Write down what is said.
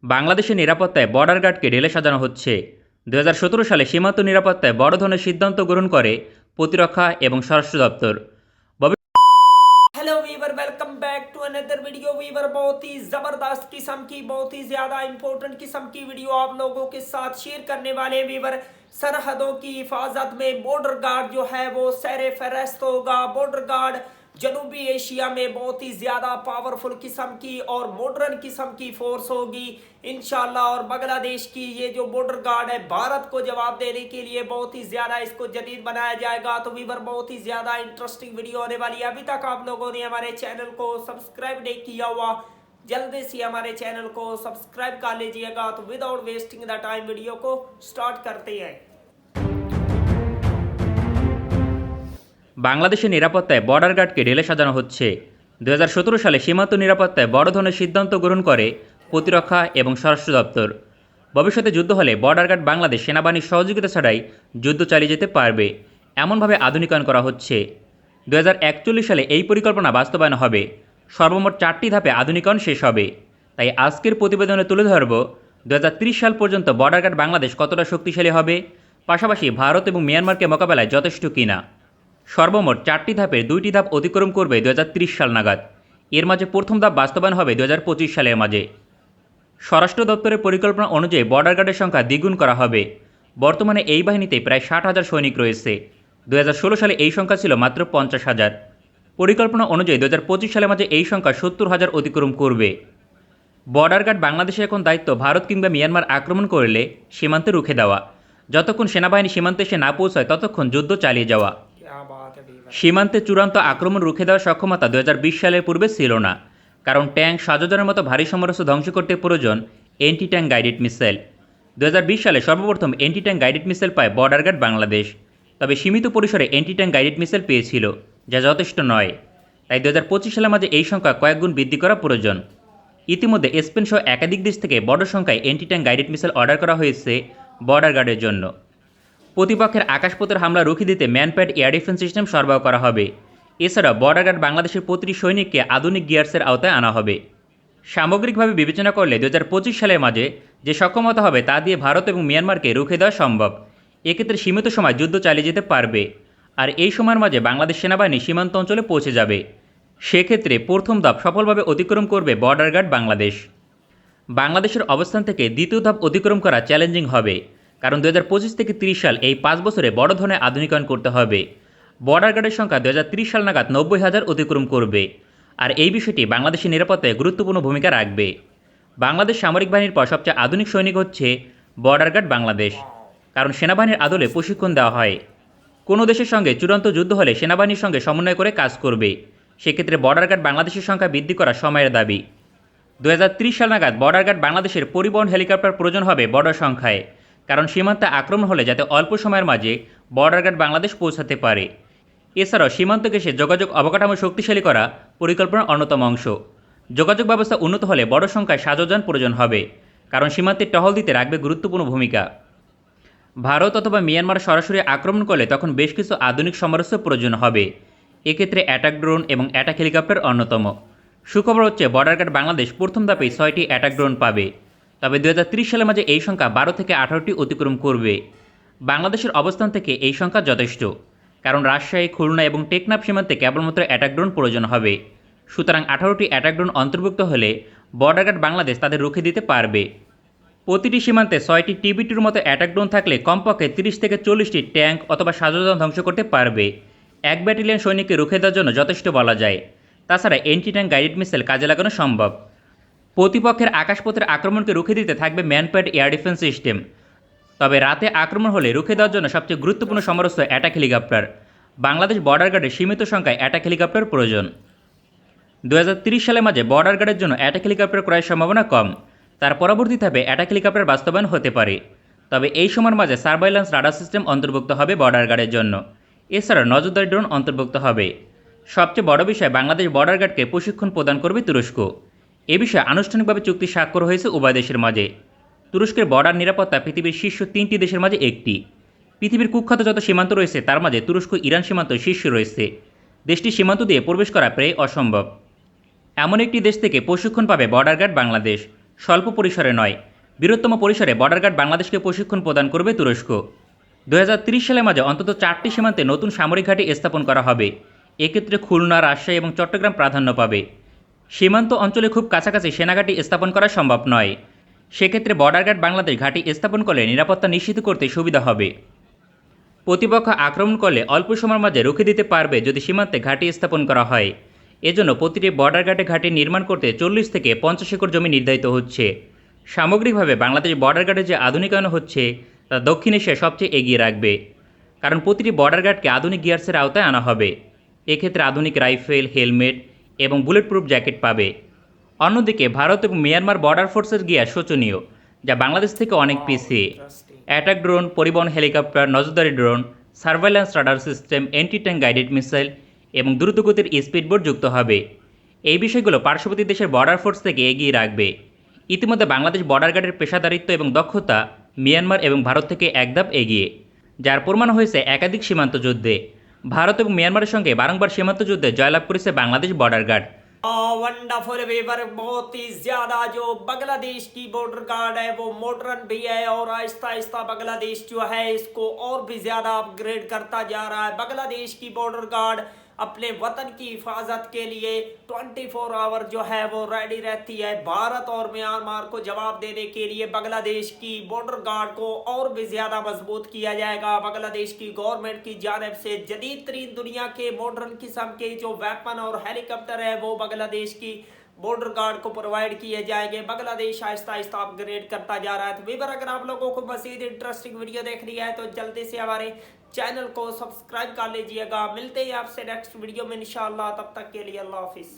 বাংলাদেশের নিরাপত্তায় বর্ডার গার্ডকে ঢেলে সাজানো হচ্ছে। ২০১৭ সালে সীমান্ত নিরাপত্তায় বড় ধরনের সিদ্ধান্ত গ্রহণ করে প্রতিরক্ষা এবং স্বরাষ্ট্র দপ্তর। Hello viewer, welcome back to another video. Viewer बहुत ही ज़बरदस्त किस्म की, बहुत ही ज़्यादा इंपॉर्टेंट किस्म की वीडियो आप लोगों के साथ शेयर करने वाले। वीवर सरहदों की हिफाजत में बॉर्डर गार्ड जो है वो सर फहरिस्त होगा। बॉर्डर गार्ड जनूबी एशिया में बहुत ही ज़्यादा पावरफुल किस्म की और मॉडर्न किस्म की फोर्स होगी इंशाल्लाह। और बांग्लादेश की ये जो बॉर्डर गार्ड है, भारत को जवाब देने के लिए बहुत ही ज़्यादा इसको जदीद बनाया जाएगा। तो वीवर बहुत ही ज़्यादा इंटरेस्टिंग वीडियो होने वाली है। अभी तक आप लोगों ने हमारे चैनल को सब्सक्राइब नहीं किया हुआ, जल्दी से हमारे चैनल को सब्सक्राइब कर लीजिएगा। तो without wasting the time video को स्टार्ट करते हैं। বাংলাদেশের নিরাপত্তায় বর্ডার গার্ডকে ঢেলে সাজানো হচ্ছে। ২০১৭ সালে সীমান্ত নিরাপত্তায় বড় ধরনের সিদ্ধান্ত গ্রহণ করে প্রতিরক্ষা এবং স্বরাষ্ট্র দপ্তর। ভবিষ্যতে যুদ্ধ হলে বর্ডার গার্ড বাংলাদেশ সেনাবাহিনীর সহযোগিতা ছাড়াই যুদ্ধ চালিয়ে যেতে পারবে, এমনভাবে আধুনিকায়ন করা হচ্ছে। ২০৪১ সালে এই পরিকল্পনা বাস্তবায়ন হবে। সর্বমোট ৪টি ধাপে আধুনিকায়ন শেষ হবে। তাই আজকের প্রতিবেদনে তুলে ধরব ২০৩০ সাল পর্যন্ত বর্ডার গার্ড বাংলাদেশ কতটা শক্তিশালী হবে, পাশাপাশি ভারত এবং মিয়ানমারকে মোকাবেলায় যথেষ্ট কিনা। সর্বমোট ৪টি ধাপের ২টি ধাপ অতিক্রম করবে ২০৩০ সাল নাগাদ। এর মাঝে প্রথম ধাপ বাস্তবায়ন হবে ২০২৫ সালের মাঝে। স্বরাষ্ট্র দপ্তরের পরিকল্পনা অনুযায়ী বর্ডার গার্ডের সংখ্যা দ্বিগুণ করা হবে। বর্তমানে এই বাহিনীতে প্রায় ৬০,০০০ সৈনিক রয়েছে। ২০১৬ সালে এই সংখ্যা ছিল মাত্র ৫০,০০০। পরিকল্পনা অনুযায়ী ২০২৫ সালের মাঝে এই সংখ্যা ৭০,০০০ অতিক্রম করবে। বর্ডার গার্ড বাংলাদেশের এখন দায়িত্ব ভারত কিংবা মিয়ানমার আক্রমণ করলে সীমান্তে রুখে দেওয়া। যতক্ষণ সেনাবাহিনী সীমান্তে এসে না পৌঁছায় ততক্ষণ যুদ্ধ চালিয়ে যাওয়া। সীমান্তে চূড়ান্ত আক্রমণ রুখে দেওয়ার সক্ষমতা ২০২০ সালের পূর্বে ছিল না, কারণ ট্যাঙ্ক সাজোজনের মতো ভারী সমরাস্ত্র ধ্বংস করতে প্রয়োজন অ্যান্টি ট্যাঙ্ক গাইডেড মিসাইল। ২০২০ সালে সর্বপ্রথম অ্যান্টি ট্যাঙ্ক গাইডেড মিসাইল পায় বর্ডার গার্ড বাংলাদেশ। তবে সীমিত পরিসরে অ্যান্টি ট্যাঙ্ক গাইডেড মিসাইল পেয়েছিল, যা যথেষ্ট নয়। তাই ২০২৫ সালের মাঝে এই সংখ্যা কয়েক গুণ বৃদ্ধি করা প্রয়োজন। ইতিমধ্যে স্পেন সহ একাধিক দেশ থেকে বড় সংখ্যায় anti tank guided missile order করা হয়েছে বর্ডার গার্ডের জন্য। প্রতিপক্ষের আকাশপথের হামলা রুখে দিতে ম্যানপ্যাড এয়ার ডিফেন্স সিস্টেম সরবরাহ করা হবে। এছাড়া বর্ডার গার্ড বাংলাদেশের প্রতিটি সৈনিককে আধুনিক গিয়ার্সের আওতায় আনা হবে। সামগ্রিকভাবে বিবেচনা করলে ২০২৫ সালের মাঝে যে সক্ষমতা হবে তা দিয়ে ভারত এবং মিয়ানমারকে রুখে দেওয়া সম্ভব। এক্ষেত্রে সীমিত সময় যুদ্ধ চালিয়ে যেতে পারবে, আর এই সময়ের মাঝে বাংলাদেশ সেনাবাহিনী সীমান্ত অঞ্চলে পৌঁছে যাবে। সেক্ষেত্রে প্রথম ধাপ সফলভাবে অতিক্রম করবে বর্ডার গার্ড বাংলাদেশ। বাংলাদেশের অবস্থান থেকে দ্বিতীয় ধাপ অতিক্রম করা চ্যালেঞ্জিং হবে, কারণ ২০২৫ থেকে ৩০ সাল এই ৫ বছরে বড় ধরনের আধুনিকায়ন করতে হবে। বর্ডার গার্ডের সংখ্যা ২০৩০ সাল নাগাদ ৯০,০০০ অতিক্রম করবে, আর এই বিষয়টি বাংলাদেশের নিরাপত্তায় গুরুত্বপূর্ণ ভূমিকা রাখবে। বাংলাদেশ সামরিক বাহিনীর পর সবচেয়ে আধুনিক সৈনিক হচ্ছে বর্ডার গার্ড বাংলাদেশ, কারণ সেনাবাহিনীর আদলে প্রশিক্ষণ দেওয়া হয়। কোনো দেশের সঙ্গে চূড়ান্ত যুদ্ধ হলে সেনাবাহিনীর সঙ্গে সমন্বয় করে কাজ করবে। সেক্ষেত্রে বর্ডার গার্ড বাংলাদেশের সংখ্যা বৃদ্ধি করা সময়ের দাবি। ২০৩০ সাল নাগাদ বর্ডার গার্ড বাংলাদেশের পরিবহন হেলিকপ্টার প্রয়োজন হবে বড় সংখ্যায়, কারণ সীমান্তে আক্রমণ হলে যাতে অল্প সময়ের মাঝে বর্ডার গার্ড বাংলাদেশ পৌঁছাতে পারে। এছাড়াও সীমান্ত ঘেঁষে যোগাযোগ অবকাঠামো শক্তিশালী করা পরিকল্পনার অন্যতম অংশ। যোগাযোগ ব্যবস্থা উন্নত হলে বড় সংখ্যায় সাজোযান প্রয়োজন হবে, কারণ সীমান্তে টহল দিতে রাখবে গুরুত্বপূর্ণ ভূমিকা। ভারত অথবা মিয়ানমার সরাসরি আক্রমণ করলে তখন বেশ কিছু আধুনিক সমরাস্ত্র প্রয়োজন হবে। এক্ষেত্রে অ্যাটাক ড্রোন এবং অ্যাটাক হেলিকপ্টার অন্যতম। সুখবর হচ্ছে বর্ডার গার্ড বাংলাদেশ প্রথম ধাপেই ৬টি অ্যাটাক ড্রোন পাবে। তবে ২০৩০ সালের মাঝে এই সংখ্যা ১২ থেকে ১৮টি অতিক্রম করবে। বাংলাদেশের অবস্থান থেকে এই সংখ্যা যথেষ্ট, কারণ রাজশাহী, খুলনা এবং টেকনাফ সীমান্তে কেবলমাত্র অ্যাটাক ড্রোন প্রয়োজন হবে। সুতরাং ১৮টি অ্যাটাক ড্রোন অন্তর্ভুক্ত হলে বর্ডার গার্ড বাংলাদেশ তাদের রুখে দিতে পারবে। প্রতিটি সীমান্তে ৬টি টিবিটির মতো অ্যাটাক ড্রোন থাকলে কমপক্ষে ৩০ থেকে ৪০টি ট্যাঙ্ক অথবা সাজোযান ধ্বংস করতে পারবে। এক ব্যাটালিয়ন সৈনিককে রুখে দেওয়ার জন্য যথেষ্ট বলা যায়। তাছাড়া অ্যান্টি ট্যাঙ্ক গাইডেড মিসাইল কাজে লাগানো সম্ভব। প্রতিপক্ষের আকাশপথের আক্রমণকে রুখে দিতে থাকবে ম্যানপ্যাড এয়ার ডিফেন্স সিস্টেম। তবে রাতে আক্রমণ হলে রুখে দেওয়ার জন্য সবচেয়ে গুরুত্বপূর্ণ সমরাস্ত্র অ্যাটাক হেলিকপ্টার। বাংলাদেশ বর্ডার গার্ডের সীমিত সংখ্যায় অ্যাটাক হেলিকপ্টার প্রয়োজন। ২০৩০ সালের মাঝে বর্ডার গার্ডের জন্য অ্যাটাক হেলিকপ্টার ক্রয়ের সম্ভাবনা কম। তার পরবর্তী ধাপে অ্যাটাক হেলিকপ্টার বাস্তবায়ন হতে পারে। তবে এই সময়ের মাঝে সার্ভাইল্যান্স রাডার সিস্টেম অন্তর্ভুক্ত হবে বর্ডার গার্ডের জন্য। এছাড়া নজরদারি ড্রোন অন্তর্ভুক্ত হবে। সবচেয়ে বড় বিষয়, বাংলাদেশ বর্ডার গার্ডকে প্রশিক্ষণ প্রদান করবে তুরস্ক। এ বিষয়ে আনুষ্ঠানিকভাবে চুক্তি স্বাক্ষর হয়েছে উভয় দেশের মাঝে। তুরস্কের বর্ডার নিরাপত্তা পৃথিবীর শীর্ষ ৩টি দেশের মাঝে একটি। পৃথিবীর কুখ্যাত যত সীমান্ত রয়েছে তার মাঝে তুরস্ক ইরান সীমান্ত শীর্ষে রয়েছে। দেশটির সীমান্ত দিয়ে প্রবেশ করা প্রায় অসম্ভব। এমন একটি দেশ থেকে প্রশিক্ষণ পাবে বর্ডার গার্ড বাংলাদেশ। স্বল্প পরিসরে নয়, বৃহত্তম পরিসরে বর্ডার গার্ড বাংলাদেশকে প্রশিক্ষণ প্রদান করবে তুরস্ক। 2030 সালের মাঝে অন্তত 4টি সীমান্তে নতুন সামরিক ঘাঁটি স্থাপন করা হবে। এক্ষেত্রে খুলনা, রাজশাহী এবং চট্টগ্রাম প্রাধান্য পাবে। সীমান্ত অঞ্চলে খুব কাছাকাছি সেনাঘাঁটি স্থাপন করা সম্ভব নয়। সেক্ষেত্রে বর্ডার গার্ড বাংলাদেশ ঘাঁটি স্থাপন করলে নিরাপত্তা নিশ্চিত করতে সুবিধা হবে। প্রতিপক্ষ আক্রমণ করলে অল্প সময়ের মাঝে রুখে দিতে পারবে যদি সীমান্তে ঘাঁটি স্থাপন করা হয়। এজন্য প্রতিটি বর্ডার গার্ডে ঘাঁটি নির্মাণ করতে 40 থেকে 50 একর জমি নির্ধারিত হচ্ছে। সামগ্রিকভাবে বাংলাদেশ বর্ডার গার্ডে যে আধুনিকায়ন হচ্ছে তা দক্ষিণ এশিয়া সবচেয়ে এগিয়ে রাখবে, কারণ প্রতিটি বর্ডার গার্ডকে আধুনিক গিয়ার্সের আওতায় আনা হবে। এক্ষেত্রে আধুনিক রাইফেল, হেলমেট এবং বুলেট প্রুফ জ্যাকেট পাবে। অন্যদিকে ভারত এবং মিয়ানমার বর্ডার ফোর্সের গিয়ার শোচনীয়, যা বাংলাদেশ থেকে অনেক পিছিয়ে। অ্যাটাক ড্রোন, পরিবহন হেলিকপ্টার, নজরদারি drone, surveillance radar system, anti tank guided missile এবং দ্রুতগতির স্পিডবোট যুক্ত হবে। এই বিষয়গুলো পার্শ্ববর্তী দেশের বর্ডার ফোর্স থেকে এগিয়ে রাখবে। ইতিমধ্যে বাংলাদেশ বর্ডার গার্ডের পেশাদারিত্ব এবং দক্ষতা মিয়ানমার এবং ভারত থেকে এক ধাপ এগিয়ে, যার প্রমাণ হয়েছে একাধিক সীমান্ত যুদ্ধে। ভারত এবং মিয়ানমারের সঙ্গে বারংবার সীমান্ত যুদ্ধে জয়লাভ করেছে Bangladesh border guard. Wonderful viewer, बहुत ही ज्यादा जो बांग्लादेश की बॉर्डर गार्ड है वो मॉडर्न भी है और आहिस्ता आहिस्ता बांग्लादेश जो है इसको और भी ज्यादा अपग्रेड करता जा रहा है। बांग्लादेश की बॉर्डर गार्ड अपने वतन की हिफाजत के लिए 24 आवर जो है वो रेडी रहती है। भारत और म्यांमार को जवाब देने के लिए बांग्लादेश की बॉर्डर गार्ड को और भी ज्यादा मजबूत किया जाएगा। बांग्लादेश की गवर्नमेंट की जानिब से जदीद तरीन दुनिया के मॉडर्न किस्म के जो वेपन और हेलीकॉप्टर है वो बांग्लादेश की बॉर्डर गार्ड को प्रोवाइड किए जाएंगे। बांग्लादेश आहिस्ता आहिस्ता अपग्रेड करता जा रहा है। तो वीवर, अगर आप लोगों को मजीद इंटरेस्टिंग वीडियो देखनी है तो जल्दी से हमारे चैनल को सब्सक्राइब कर लीजिएगा। मिलते हैं आपसे नेक्स्ट वीडियो में इंशाअल्लाह। तब तक के लिए अल्लाह हाफिज।